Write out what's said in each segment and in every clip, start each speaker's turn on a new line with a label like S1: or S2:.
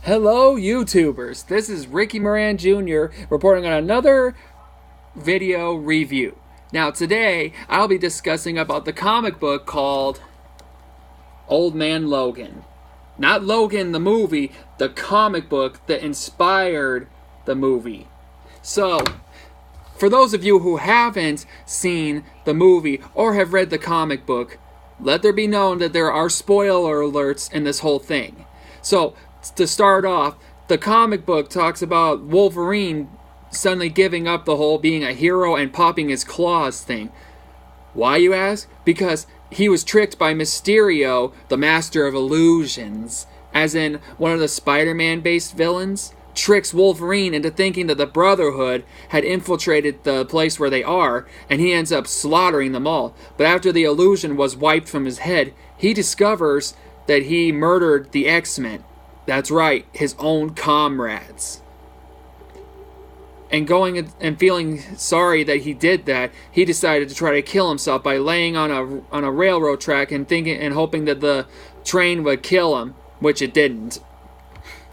S1: Hello, YouTubers. This is Ricky Moran Jr. reporting on another video review. Now, today, I'll be discussing about the comic book called Old Man Logan. Not Logan the movie, the comic book that inspired the movie. So, for those of you who haven't seen the movie or have read the comic book, let there be known that there are spoiler alerts in this whole thing. So, to start off, the comic book talks about Wolverine suddenly giving up the whole being a hero and popping his claws thing. Why, you ask? Because he was tricked by Mysterio, the Master of Illusions, as in one of the Spider-Man based villains, tricks Wolverine into thinking that the Brotherhood had infiltrated the place where they are, and he ends up slaughtering them all. But after the illusion was wiped from his head, he discovers that he murdered the X-Men. That's right, his own comrades. And going and feeling sorry that he did that, he decided to try to kill himself by laying on a railroad track and hoping that the train would kill him, which it didn't,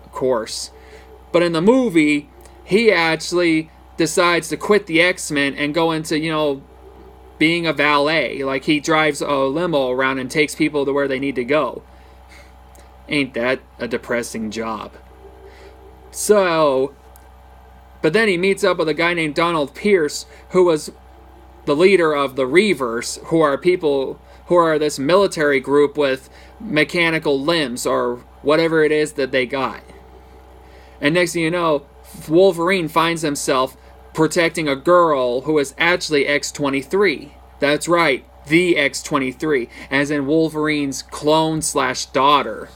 S1: of course. But in the movie, he actually decides to quit the X-Men and go into, being a valet. Like, he drives a limo around and takes people to where they need to go. Ain't that a depressing job? So, but then he meets up with a guy named Donald Pierce, who was the leader of the Reavers, who are people who are this military group with mechanical limbs or whatever it is that they got. And next thing you know, Wolverine finds himself protecting a girl who is actually X-23. That's right, the X-23, as in Wolverine's clone/daughter.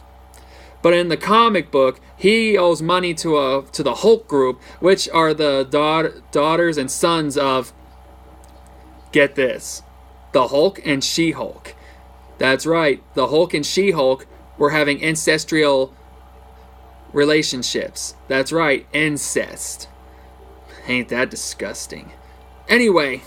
S1: But in the comic book, he owes money to the Hulk group, which are the daughters and sons of, get this, the Hulk and She-Hulk. That's right, the Hulk and She-Hulk were having ancestral relationships. That's right, incest. Ain't that disgusting? Anyway,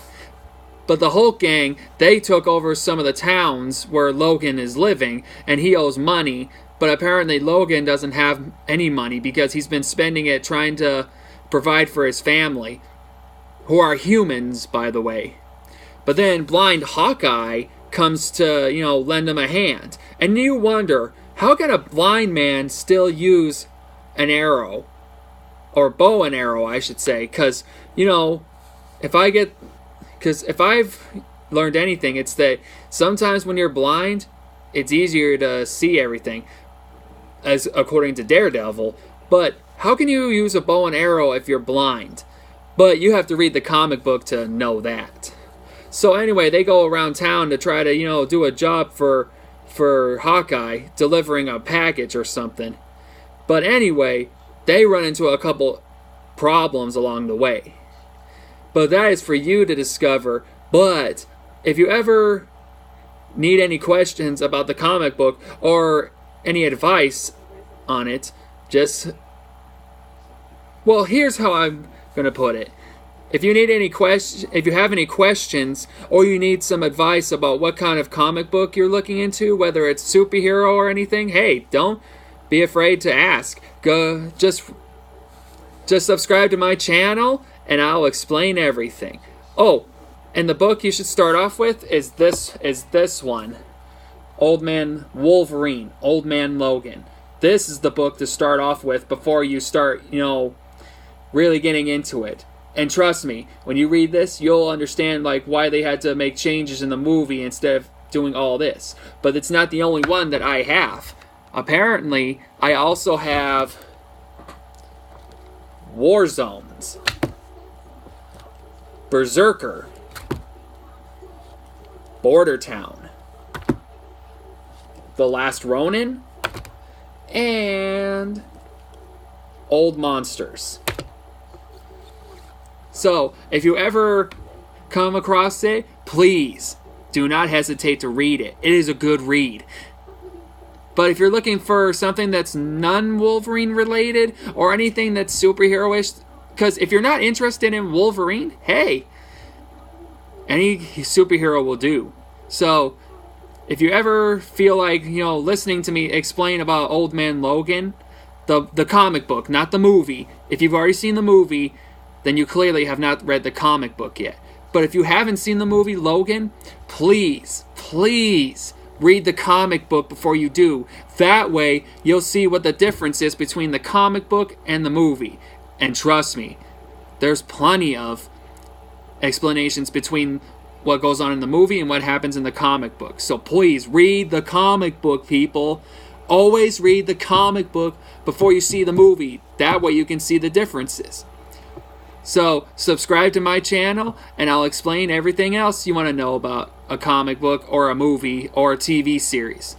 S1: but the Hulk gang, they took over some of the towns where Logan is living, and he owes money. But apparently Logan doesn't have any money because he's been spending it trying to provide for his family, who are humans, by the way. But then blind Hawkeye comes to, lend him a hand. And you wonder, how can a blind man still use an arrow? Or bow and arrow, I should say. Because, if I've learned anything, it's that sometimes when you're blind, it's easier to see everything, as according to Daredevil. But how can you use a bow and arrow if you're blind? But you have to read the comic book to know that. So anyway, they go around town to try to, do a job for Hawkeye, delivering a package or something. But anyway, they run into a couple problems along the way. But that is for you to discover. But if you ever need any questions about the comic book or any advice on it, here's how I'm gonna put it. If you have any questions, or you need some advice about what kind of comic book you're looking into, whether it's superhero or anything, hey, don't be afraid to ask. Just subscribe to my channel, and I'll explain everything. Oh, and the book you should start off with is this one. Old Man Wolverine, Old Man Logan. This is the book to start off with before you start, really getting into it. And trust me, when you read this, you'll understand why they had to make changes in the movie instead of doing all this. But it's not the only one that I have. Apparently, I also have War Zones, Berserker, Border Town, The Last Ronin, and Old Monsters. So, if you ever come across it, please do not hesitate to read it. It is a good read. But if you're looking for something that's non-Wolverine related or anything that's superhero-ish, because if you're not interested in Wolverine, hey, any superhero will do. So, if you ever feel like, listening to me explain about Old Man Logan, The comic book, not the movie. If you've already seen the movie, then you clearly have not read the comic book yet. But if you haven't seen the movie Logan, please read the comic book before you do. That way, you'll see what the difference is between the comic book and the movie. And trust me, there's plenty of explanations between what goes on in the movie and what happens in the comic book. So please, read the comic book, people. Always read the comic book before you see the movie. That way you can see the differences. So, subscribe to my channel, and I'll explain everything else you want to know about a comic book or a movie or a TV series.